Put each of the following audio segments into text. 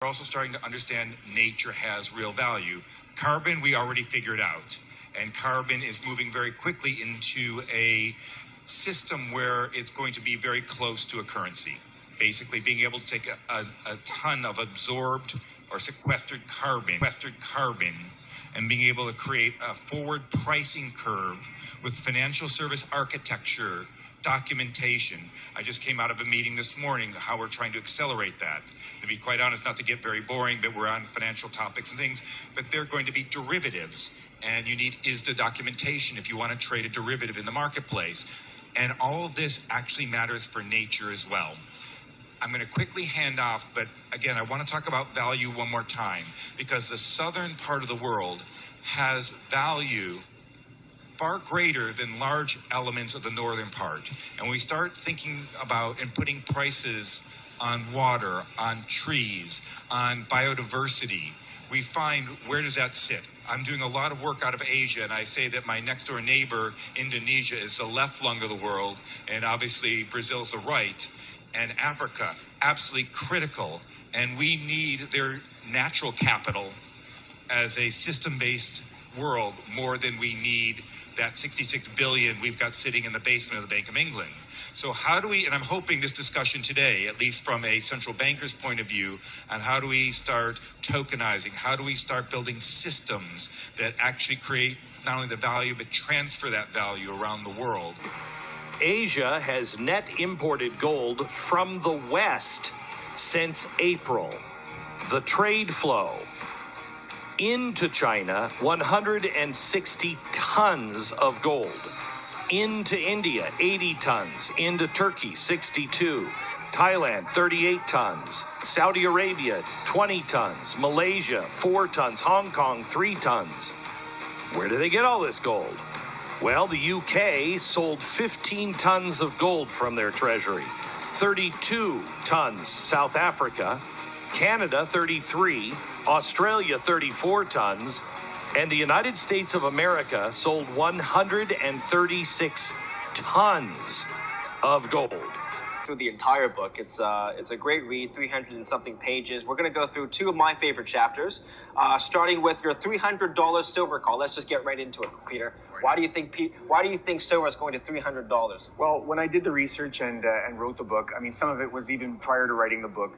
We're also starting to understand nature has real value. Carbon, we already figured out. And carbon is moving very quickly into a system where it's going to be very close to a currency. Basically, being able to take a ton of absorbed or sequestered carbon and being able to create a forward pricing curve with financial service architecture, documentation. I just came out of a meeting this morning how we're trying to accelerate that. To be quite honest, not to get very boring, but we're on financial topics and things, but they're going to be derivatives. And you need ISDA documentation if you want to trade a derivative in the marketplace. And all of this actually matters for nature as well. I'm going to quickly hand off, but again, I want to talk about value one more time, because the southern part of the world has value far greater than large elements of the northern part. And we start thinking about and putting prices on water, on trees, on biodiversity. We find, where does that sit? I'm doing a lot of work out of Asia, and I say that my next door neighbor, Indonesia, is the left lung of the world, and obviously Brazil's the right. And Africa, absolutely critical. And we need their natural capital as a system-based world more than we need that 66 billion we've got sitting in the basement of the Bank of England. So how do we, and I'm hoping this discussion today, at least from a central banker's point of view, on how do we start tokenizing? How do we start building systems that actually create not only the value, but transfer that value around the world? Asia has net imported gold from the West since April. The trade flow into China, 160 tons of gold. Into India, 80 tons. Into Turkey, 62. Thailand, 38 tons. Saudi Arabia, 20 tons. Malaysia, 4 tons. Hong Kong, 3 tons. Where do they get all this gold? Well, the UK sold 15 tons of gold from their treasury. 32 tons, South Africa. Canada, 33. Australia, 34 tons. And the United States of America sold 136 tons of gold. Through the entire book. It's a great read, 300 and something pages. We're going to go through two of my favorite chapters, starting with your $300 silver call. Let's just get right into it, Peter. Why do you think silver is going to $300? Well, when I did the research and wrote the book, I mean, some of it was even prior to writing the book,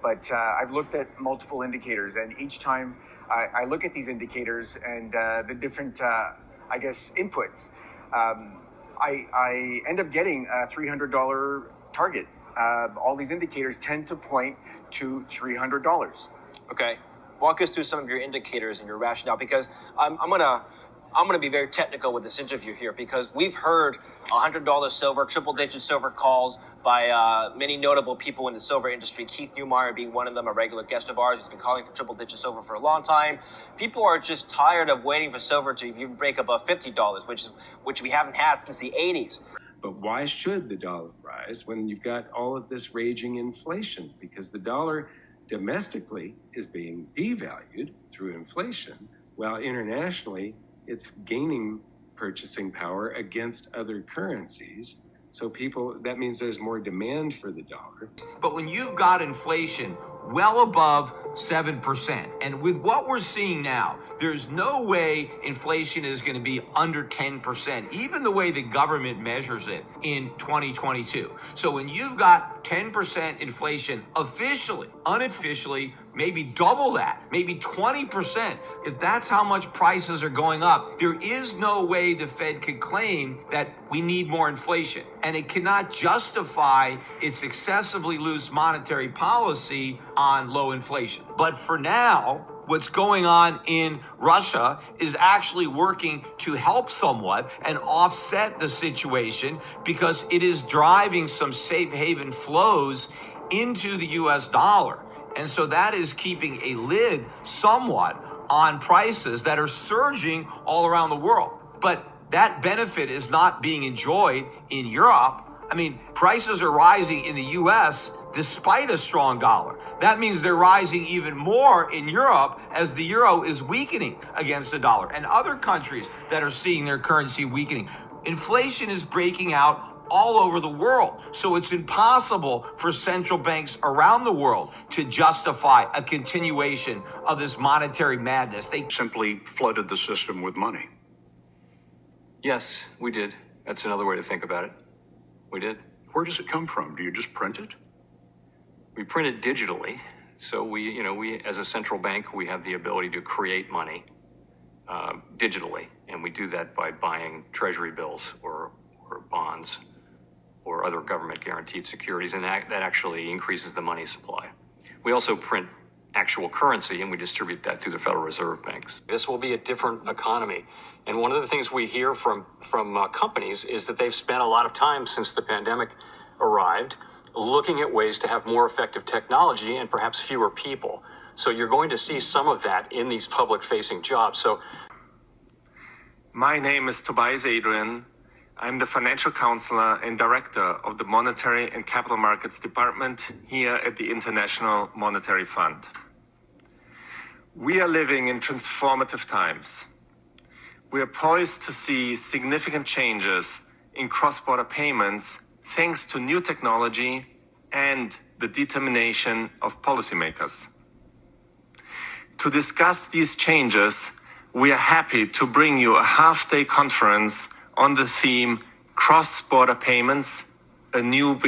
but I've looked at multiple indicators, and each time I look at these indicators and the different, inputs, I end up getting a $300 target. All these indicators tend to point to $300. Okay, walk us through some of your indicators and your rationale, because I'm gonna be very technical with this interview here, because we've heard $100 silver, triple-digit silver calls by many notable people in the silver industry. Keith Neumeyer being one of them, a regular guest of ours. He's been calling for triple-digit silver for a long time. People are just tired of waiting for silver to even break above $50, which we haven't had since the 80s. But why should the dollar rise when you've got all of this raging inflation? Because the dollar domestically is being devalued through inflation, while internationally it's gaining purchasing power against other currencies. So that means there's more demand for the dollar. But when you've got inflation well above 7%, and with what we're seeing now, there's no way inflation is going to be under 10%, even the way the government measures it in 2022. So when you've got 10% inflation officially, unofficially, maybe double that, maybe 20%, if that's how much prices are going up, there is no way the Fed could claim that we need more inflation. And it cannot justify its excessively loose monetary policy on low inflation. But for now, what's going on in Russia is actually working to help somewhat and offset the situation, because it is driving some safe haven flows into the US dollar. And so that is keeping a lid somewhat on prices that are surging all around the world. But that benefit is not being enjoyed in Europe. I mean, prices are rising in the US despite a strong dollar. That means they're rising even more in Europe as the euro is weakening against the dollar, and other countries that are seeing their currency weakening. Inflation is breaking out all over the world. So it's impossible for central banks around the world to justify a continuation of this monetary madness. They simply flooded the system with money. Yes, we did. That's another way to think about it. We did. Where does it come from? Do you just print it? We print it digitally. So we as a central bank, we have the ability to create money digitally. And we do that by buying treasury bills or bonds or other government guaranteed securities. And that actually increases the money supply. We also print actual currency and we distribute that through the Federal Reserve banks. This will be a different economy. And one of the things we hear from companies is that they've spent a lot of time since the pandemic arrived looking at ways to have more effective technology and perhaps fewer people. So you're going to see some of that in these public-facing jobs. So, my name is Tobias Adrian. I'm the financial counselor and director of the Monetary and Capital Markets Department here at the International Monetary Fund. We are living in transformative times. We are poised to see significant changes in cross-border payments thanks to new technology and the determination of policymakers. To discuss these changes, we are happy to bring you a half-day conference on the theme Cross-Border Payments, a New